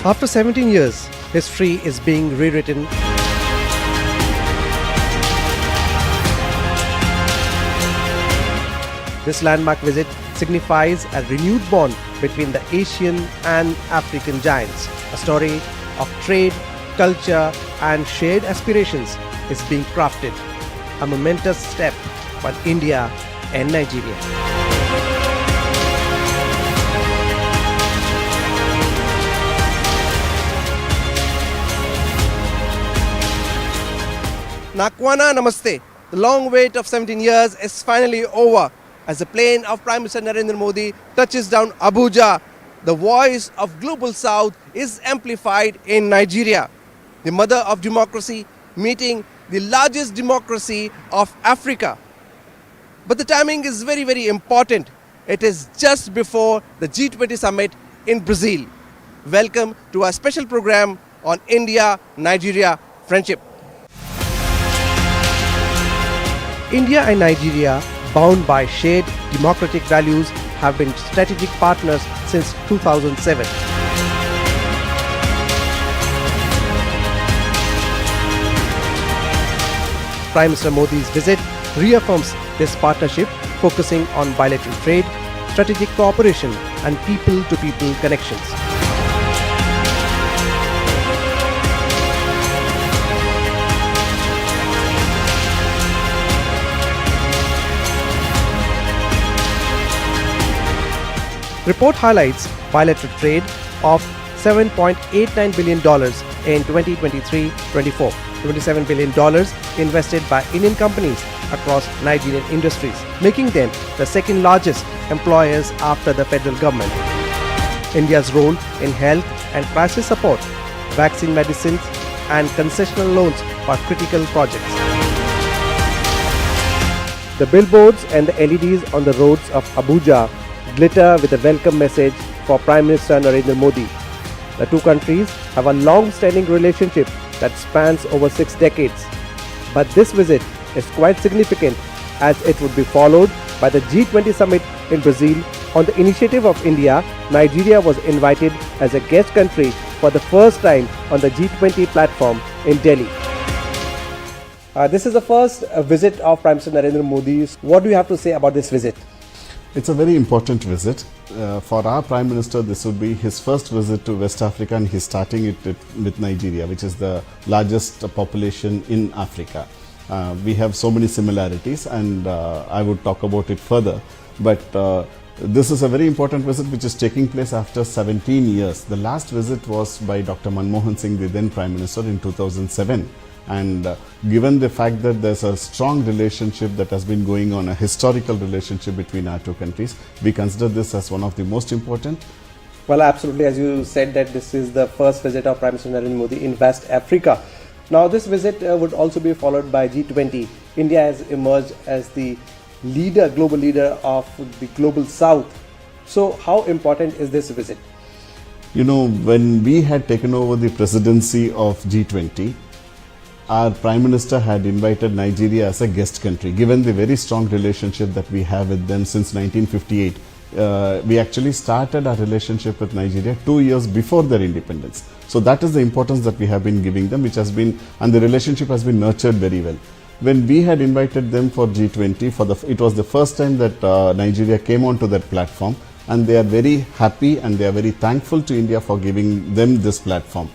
After 17 years, history is being rewritten. This landmark visit signifies a renewed bond between the Asian and African giants. A story of trade, culture, and shared aspirations is being crafted. A momentous step for India and Nigeria. Nakwana Namaste. The long wait of 17 years is finally over as the plane of Prime Minister Narendra Modi touches down Abuja. The voice of Global South is amplified in Nigeria, the mother of democracy, meeting the largest democracy of Africa. But the timing is very, very important. It is just before the G20 summit in Brazil. Welcome to our special program on India-Nigeria friendship. India and Nigeria, bound by shared democratic values, have been strategic partners since 2007. Prime Minister Modi's visit reaffirms this partnership, focusing on bilateral trade, strategic cooperation, and people-to-people connections. Report highlights bilateral trade of $7.89 billion in 2023-24, $27 billion invested by Indian companies across Nigerian industries, making them the second largest employers after the federal government. India's role in health and crisis support, vaccine medicines, and concessional loans for critical projects. The billboards and the LEDs on the roads of Abuja glitter with a welcome message for Prime Minister Narendra Modi. The two countries have a long-standing relationship that spans over 6 decades. But this visit is quite significant as it would be followed by the G20 summit in Brazil. On the initiative of India, Nigeria was invited as a guest country for the first time on the G20 platform in Delhi. This is the first visit of Prime Minister Narendra Modi. What do you have to say about this visit? It's a very important visit. For our Prime Minister, this would be his first visit to West Africa, and he's starting it with Nigeria, which is the largest population in Africa. We have so many similarities, and I would talk about it further. But this is a very important visit which is taking place after 17 years. The last visit was by Dr. Manmohan Singh, the then Prime Minister, in 2007. And given the fact that there's a strong relationship that has been going on, a historical relationship between our two countries, we consider this as one of the most important. Well, absolutely. As you said, that this is the first visit of Prime Minister Narendra Modi in West Africa. Now, this visit would also be followed by G20. India has emerged as the leader, global leader of the Global South. So, how important is this visit? You know, when we had taken over the presidency of G20, our Prime Minister had invited Nigeria as a guest country. Given the very strong relationship that we have with them since 1958, we actually started our relationship with Nigeria 2 years before their independence. So that is the importance that we have been giving them, which has been, and the relationship has been nurtured very well. When we had invited them for G20, it was the first time that Nigeria came onto that platform, and they are very happy and they are very thankful to India for giving them this platform.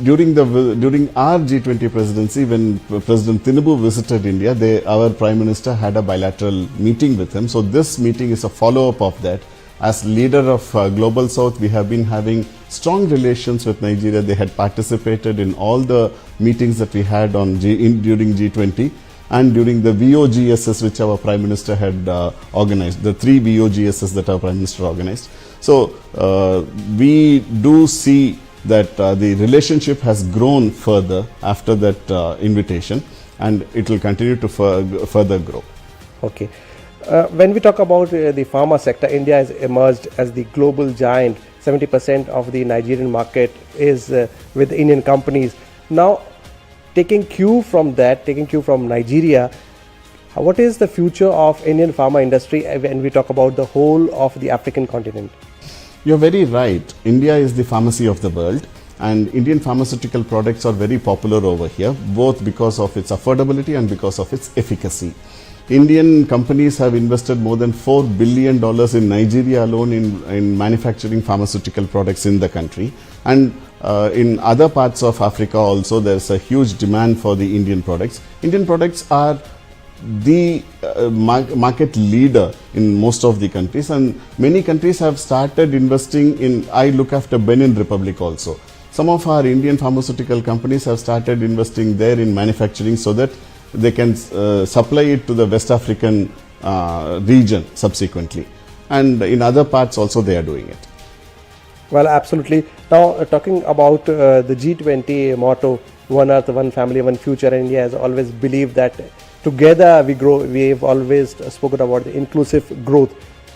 During our G20 presidency, when President Tinubu visited India, our Prime Minister had a bilateral meeting with him. So this meeting is a follow-up of that. As leader of Global South, we have been having strong relations with Nigeria. They had participated in all the meetings that we had during G20 and during the VOGSS, which our Prime Minister had organized, the 3 VOGSS that our Prime Minister organized. So we do see that the relationship has grown further after that invitation, and it will continue to further grow. Okay. When we talk about the pharma sector, India has emerged as the global giant. 70% of the Nigerian market is with Indian companies. Now, taking cue from Nigeria, what is the future of Indian pharma industry when we talk about the whole of the African continent? You're very right. India is the pharmacy of the world, and Indian pharmaceutical products are very popular over here, both because of its affordability and because of its efficacy. Indian companies have invested more than $4 billion in Nigeria alone in manufacturing pharmaceutical products in the country. And in other parts of Africa also, there's a huge demand for the Indian products. Indian products are the market leader in most of the countries, and many countries have started investing in, I look after Benin Republic also. Some of our Indian pharmaceutical companies have started investing there in manufacturing so that they can supply it to the West African region subsequently. And in other parts also they are doing it. Well, absolutely. Now, talking about the G20 motto, One Earth, One Family, One Future, India has always believed that together we grow. We have always spoken about the inclusive growth.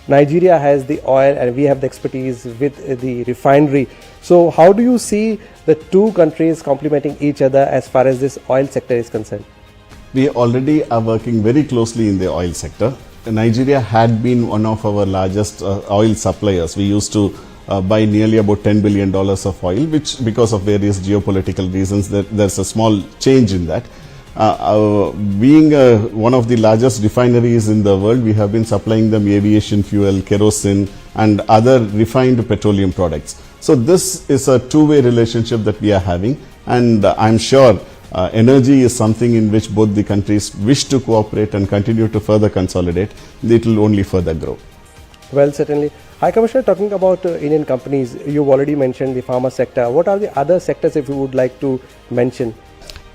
Nigeria has the oil and we have the expertise with the refinery. So how do you see the two countries complementing each other as far as this oil sector is concerned? We already are working very closely in the oil sector. Nigeria had been one of our largest oil suppliers. We used to buy nearly about $10 billion of oil, which because of various geopolitical reasons, there's a small change in that. Being one of the largest refineries in the world, we have been supplying them aviation fuel, kerosene and other refined petroleum products. So this is a two-way relationship that we are having, and I'm sure energy is something in which both the countries wish to cooperate and continue to further consolidate. It will only further grow. Well, certainly. High Commissioner, talking about Indian companies, you've already mentioned the pharma sector. What are the other sectors if you would like to mention?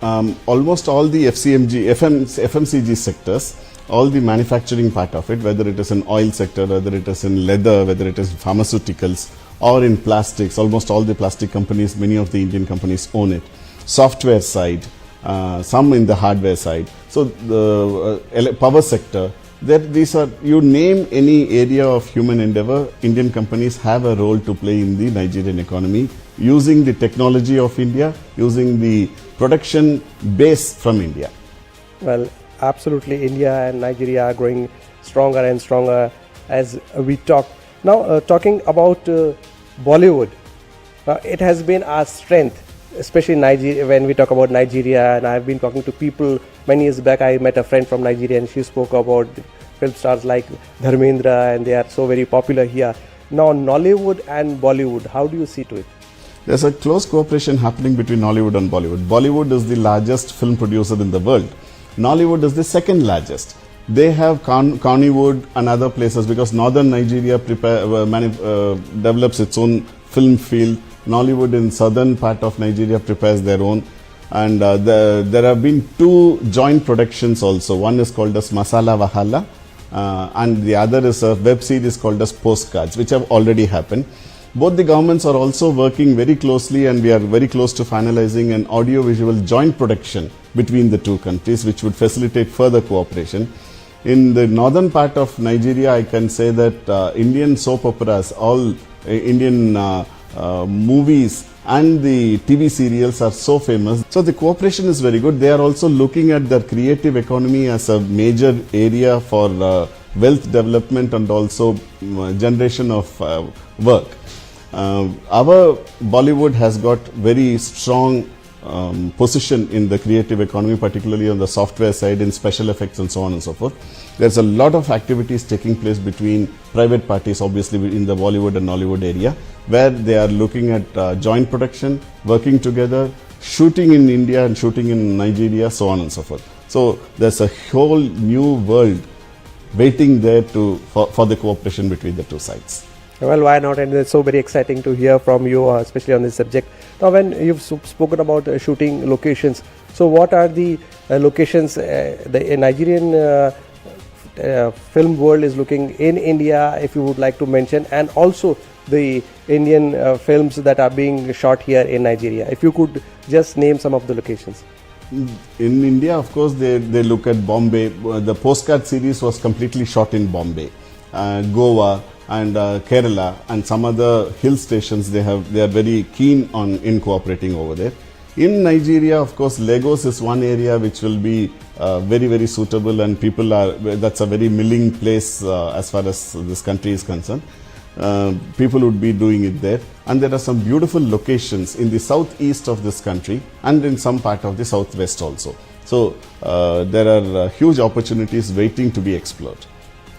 Almost all the FMCG sectors, all the manufacturing part of it, whether it is in oil sector, whether it is in leather, whether it is pharmaceuticals or in plastics, almost all the plastic companies, many of the Indian companies own it. Software side, some in the hardware side. So the power sector, these are, you name any area of human endeavor, Indian companies have a role to play in the Nigerian economy, using the technology of India, using the production base from India. Well, absolutely. India and Nigeria are growing stronger and stronger as we talk. Now, talking about Bollywood, it has been our strength, especially Nigeria. When we talk about Nigeria, and I've been talking to people many years back, I met a friend from Nigeria and she spoke about film stars like Dharmendra, and they are so very popular here. Now, Nollywood and Bollywood, how do you see to it? There's a close cooperation happening between Nollywood and Bollywood. Bollywood is the largest film producer in the world. Nollywood is the second largest. They have Kannywood and other places because northern Nigeria develops its own film field. Nollywood in southern part of Nigeria prepares their own. And there have been two joint productions also. One is called as Masala Wahala and the other is a web series called as Postcards, which have already happened. Both the governments are also working very closely, and we are very close to finalizing an audio-visual joint production between the two countries, which would facilitate further cooperation. In the northern part of Nigeria, I can say that Indian soap operas, all Indian movies and the TV serials are so famous. So the cooperation is very good. They are also looking at the creative economy as a major area for wealth development and also generation of work. Our Bollywood has got very strong position in the creative economy, particularly on the software side, in special effects and so on and so forth. There's a lot of activities taking place between private parties, obviously in the Bollywood and Nollywood area, where they are looking at joint production, working together, shooting in India and shooting in Nigeria, so on and so forth. So there's a whole new world waiting there for the cooperation between the two sides. Well, why not? And it's so very exciting to hear from you, especially on this subject. Now, when you've spoken about shooting locations, so what are the locations the Nigerian film world is looking in India, if you would like to mention, and also the Indian films that are being shot here in Nigeria? If you could just name some of the locations. In India, of course, they look at Bombay. The Postcard series was completely shot in Bombay, Goa, and Kerala and some other hill stations. They are very keen in cooperating over there. In Nigeria, of course, Lagos is one area which will be very, very suitable, and that's a very milling place as far as this country is concerned. people would be doing it there. And there are some beautiful locations in the southeast of this country and in some part of the southwest also. So there are huge opportunities waiting to be explored.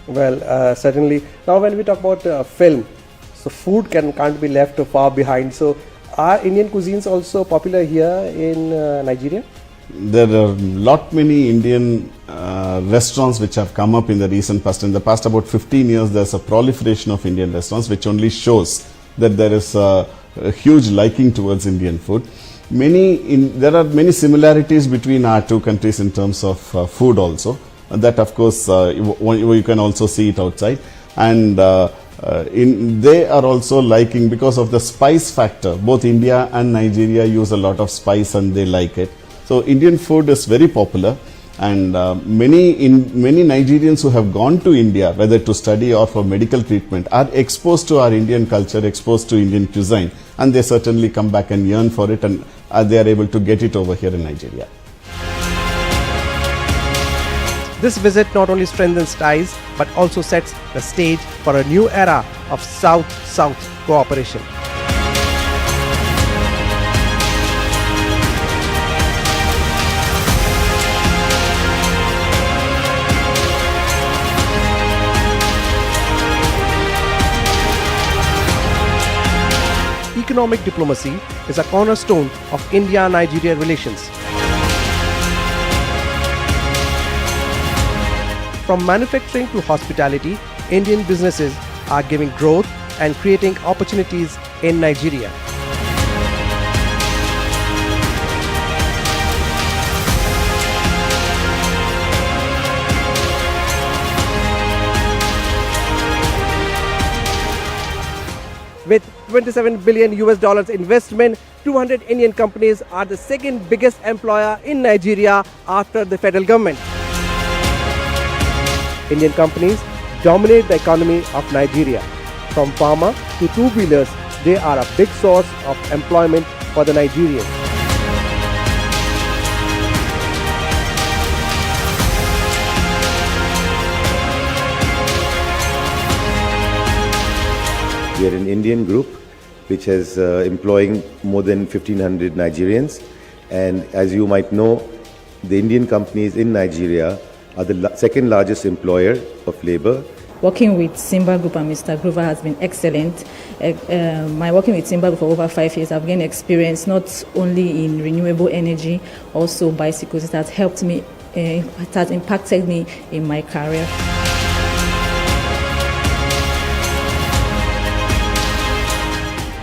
Well, certainly. Now, when we talk about film, so food can't be left far behind. So, are Indian cuisines also popular here in Nigeria? There are many Indian restaurants which have come up in the recent past. In the past about 15 years, there's a proliferation of Indian restaurants, which only shows that there is a huge liking towards Indian food. There are many similarities between our two countries in terms of food also. That of course you can also see it outside, and they are also liking because of the spice factor. Both India and Nigeria use a lot of spice and they like it. So Indian food is very popular, and many Nigerians who have gone to India, whether to study or for medical treatment, are exposed to our Indian culture, exposed to Indian cuisine, and they certainly come back and yearn for it, and they are able to get it over here in Nigeria. This visit not only strengthens ties but also sets the stage for a new era of South-South cooperation. Economic diplomacy is a cornerstone of India-Nigeria relations. From manufacturing to hospitality, Indian businesses are giving growth and creating opportunities in Nigeria. With $27 billion investment, 200 Indian companies are the second biggest employer in Nigeria after the federal government. Indian companies dominate the economy of Nigeria. From pharma to two-wheelers, they are a big source of employment for the Nigerians. We are an Indian group which is employing more than 1,500 Nigerians, and as you might know, the Indian companies in Nigeria are the second largest employer of labor. Working with Simba Group and Mr. Grover has been excellent. My working with Simba Group for over 5 years, I've gained experience not only in renewable energy, also bicycles. It has helped me, it has impacted me in my career.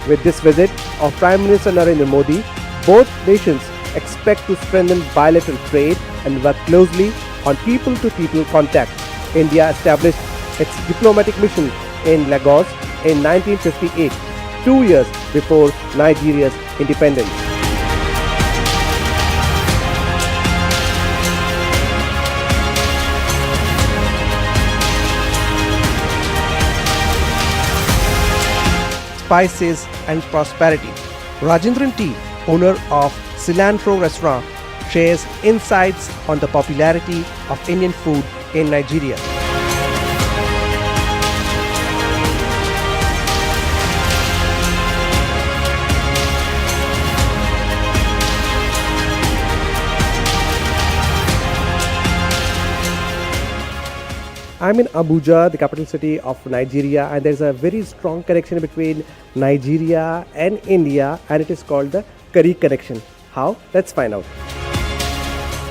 With this visit of Prime Minister Narendra Modi, both nations expect to strengthen bilateral trade and work closely on people-to-people contact. India established its diplomatic mission in Lagos in 1958, 2 years before Nigeria's independence. Spices and prosperity. Rajendran T, owner of Cilantro Restaurant, shares insights on the popularity of Indian food in Nigeria. I'm in Abuja, the capital city of Nigeria, and there's a very strong connection between Nigeria and India, and it is called the curry connection. How? Let's find out.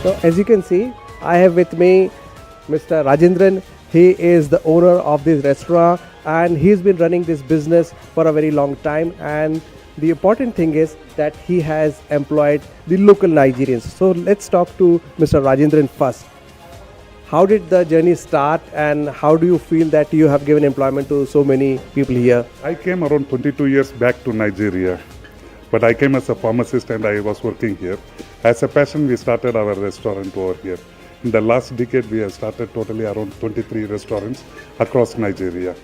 So as you can see, I have with me Mr. Rajendran. He is the owner of this restaurant and he's been running this business for a very long time, and the important thing is that he has employed the local Nigerians. So let's talk to Mr. Rajendran first. How did the journey start and how do you feel that you have given employment to so many people here? I came around 22 years back to Nigeria, but I came as a pharmacist and I was working here. As a passion, we started our restaurant over here. In the last decade, we have started totally around 23 restaurants across Nigeria.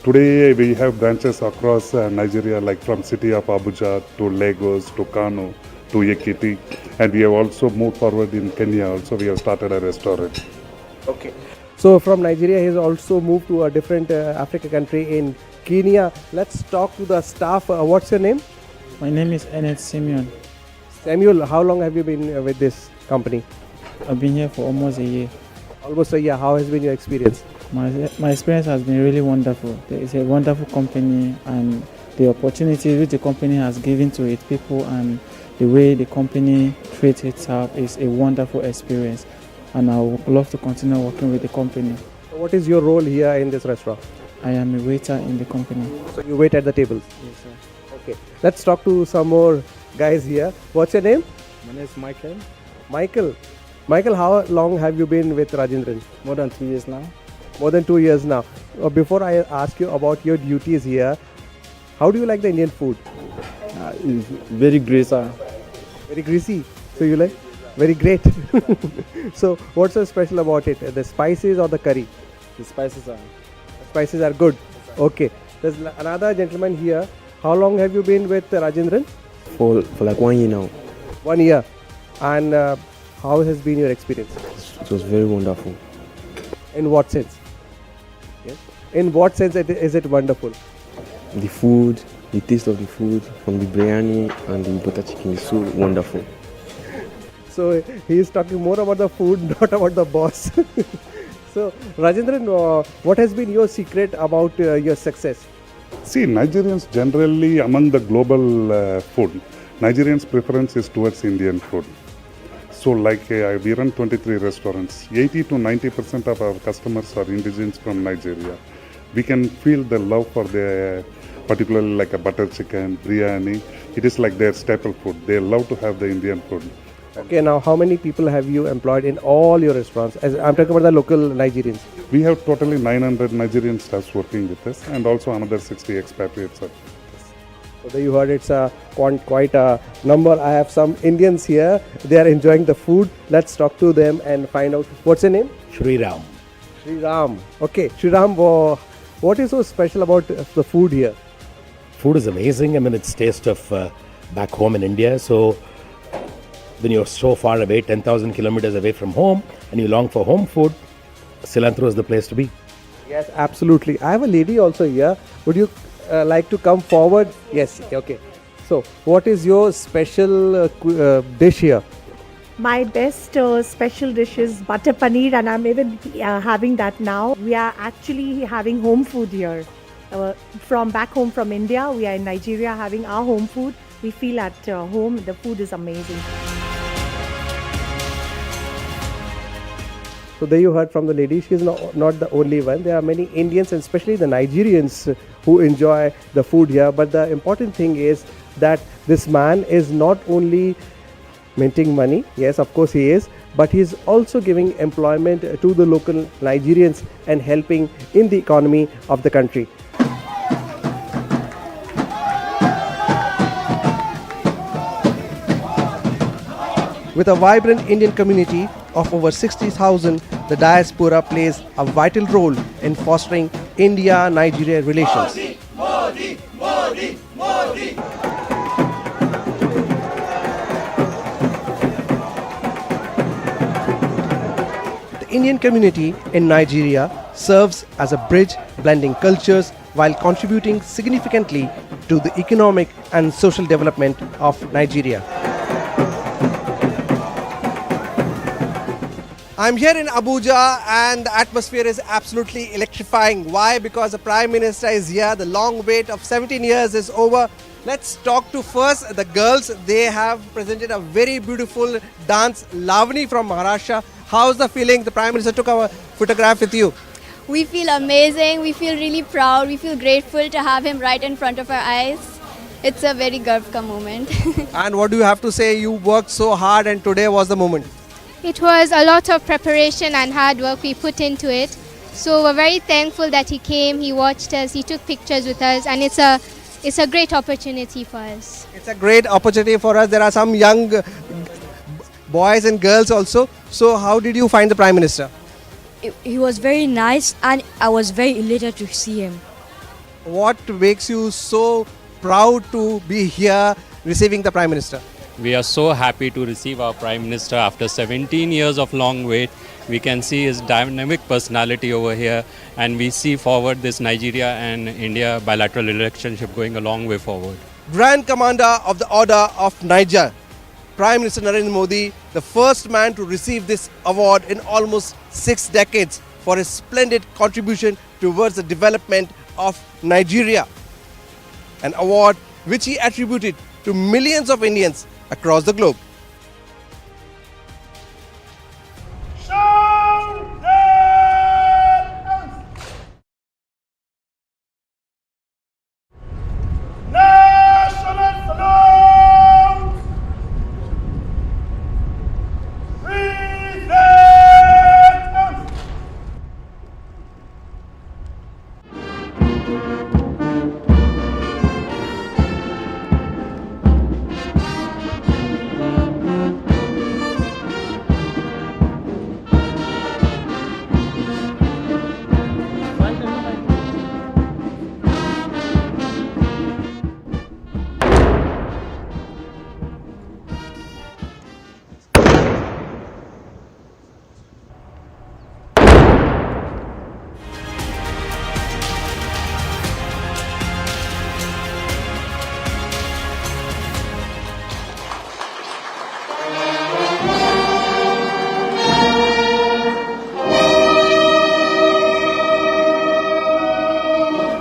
Today, we have branches across Nigeria, like from city of Abuja to Lagos to Kano to Ekiti, and we have also moved forward in Kenya. Also, we have started a restaurant. Okay. So from Nigeria, he has also moved to a different African country in Kenya. Let's talk to the staff. What's your name? My name is Enet Simeon. Samuel, how long have you been with this company? I've been here for almost a year. Almost a year. How has been your experience? My experience has been really wonderful. It's a wonderful company, and the opportunities which the company has given to its people and the way the company treats itself is a wonderful experience. And I would love to continue working with the company. What is your role here in this restaurant? I am a waiter in the company. So you wait at the tables? Yes, sir. Okay. Let's talk to some more guys here. What's your name? My name is Michael. Michael. Michael, how long have you been with Rajendran? More than 3 years now. More than 2 years now. Before I ask you about your duties here, how do you like the Indian food? It's very great, sir. Very greasy. So you like? Very great. So what's so special about it? The spices or the curry? The spices are. The spices are good. Okay. There's another gentleman here. How long have you been with Rajendran? For like 1 year now. 1 year. And how has been your experience? It was very wonderful. In what sense? Yes. In what sense is it wonderful? The food, the taste of the food from the biryani and the butter chicken is so wonderful. So he is talking more about the food, not about the boss. So Rajendran, what has been your secret about your success? See, Nigerians generally, among the global food, Nigerians' preference is towards Indian food. So like we run 23 restaurants. 80 to 90% of our customers are indigenous from Nigeria. We can feel the love for the, particularly like a butter chicken, biryani. It is like their staple food. They love to have the Indian food. Okay, now how many people have you employed in all your restaurants? As I'm talking about the local Nigerians. We have totally 900 Nigerian staffs working with us and also another 60 expatriates. So there you heard, it's quite a number. I have some Indians here. They are enjoying the food. Let's talk to them and find out. What's your name? Shri Ram. Sri Ram. Okay, Sri Ram, what is so special about the food here? Food is amazing. I mean, it's taste of back home in India. So when you're so far away, 10,000 kilometers away from home, and you long for home food, Cilantro is the place to be. Yes, absolutely. I have a lady also here. Would you like to come forward? Yes. Okay. So, what is your special dish here? My best special dish is butter paneer, and I'm even having that now. We are actually having home food here. From back home from India, we are in Nigeria having our home food. We feel at home. The food is amazing. So there you heard from the lady. She is not the only one. There are many Indians and especially the Nigerians who enjoy the food here. But the important thing is that this man is not only minting money. Yes, of course he is. But he is also giving employment to the local Nigerians and helping in the economy of the country. With a vibrant Indian community of over 60,000, the Diaspora plays a vital role in fostering India-Nigeria relations. The Indian community in Nigeria serves as a bridge blending cultures while contributing significantly to the economic and social development of Nigeria. I'm here in Abuja and the atmosphere is absolutely electrifying. Why? Because the Prime Minister is here. The long wait of 17 years is over. Let's talk to first the girls. They have presented a very beautiful dance, Lavani from Maharashtra. How's the feeling? The Prime Minister took a photograph with you. We feel amazing. We feel really proud. We feel grateful to have him right in front of our eyes. It's a very Garv ka moment. And what do you have to say? You worked so hard and today was the moment. It was a lot of preparation and hard work we put into it. So we're very thankful that he came, he watched us, he took pictures with us, and it's a great opportunity for us. It's a great opportunity for us. There are some young boys and girls also. So how did you find the Prime Minister? He was very nice and I was very elated to see him. What makes you so proud to be here receiving the Prime Minister? We are so happy to receive our Prime Minister after 17 years of long wait. We can see his dynamic personality over here, and we see forward this Nigeria and India bilateral relationship going a long way forward. Grand Commander of the Order of Niger, Prime Minister Narendra Modi, the first man to receive this award in almost 6 decades for his splendid contribution towards the development of Nigeria. An award which he attributed to millions of Indians across the globe.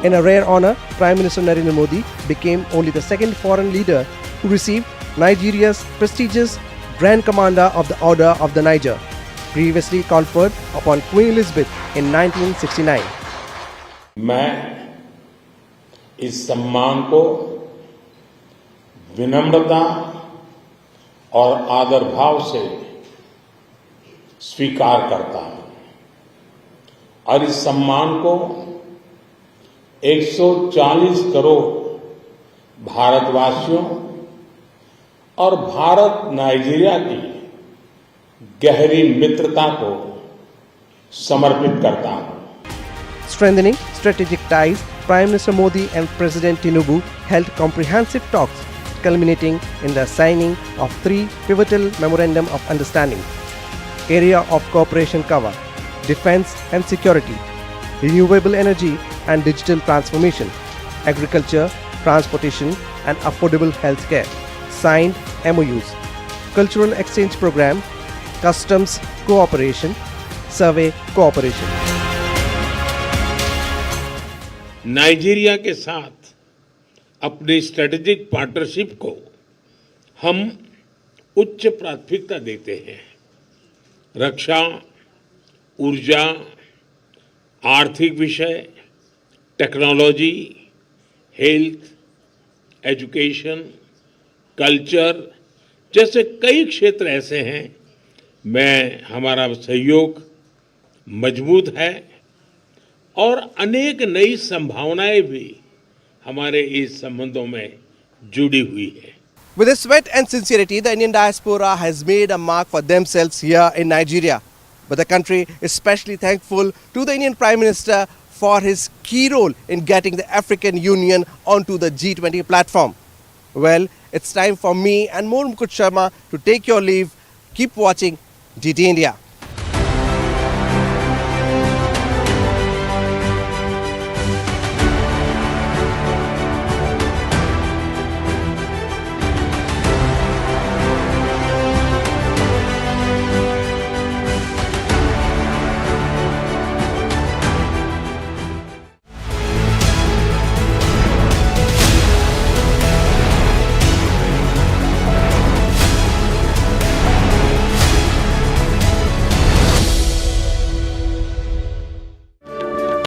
In a rare honor, Prime Minister Narendra Modi became only the second foreign leader who received Nigeria's prestigious Grand Commander of the Order of the Niger, previously conferred upon Queen Elizabeth in 1969. मैं इस सम्मान को विनम्रता और आदर भाव से स्वीकार करता हूं और इस सम्मान को 140 करोड़ भारतवासियों और भारत नाइजीरिया की गहरी मित्रता को समर्पित करता हूं. Strengthening strategic ties, Prime Minister Modi and President Tinubu held comprehensive talks culminating in the signing of 3 pivotal Memorandum of Understanding. Area of cooperation cover: defense and security, renewable energy and digital transformation, agriculture, transportation and affordable healthcare. Signed MOUs: cultural exchange program, customs cooperation, survey cooperation. Nigeria के साथ अपनी strategic partnership को हम उच्च प्राथमिकता देते हैं. रक्षा, ऊर्जा, आर्थिक विषय, टेक्नोलॉजी, हेल्थ, एजुकेशन, कल्चर जैसे कई क्षेत्र ऐसे हैं में हमारा सहयोग मजबूत है और अनेक नई संभावनाएं भी हमारे इस संबंधों में जुड़ी हुई है. With their sweat and sincerity, the Indian diaspora has made a mark for themselves here in Nigeria. But the country is especially thankful to the Indian Prime Minister for his key role in getting the African Union onto the G20 platform. Well, it's time for me and Moon Mukut Sharma to take your leave. Keep watching GT India.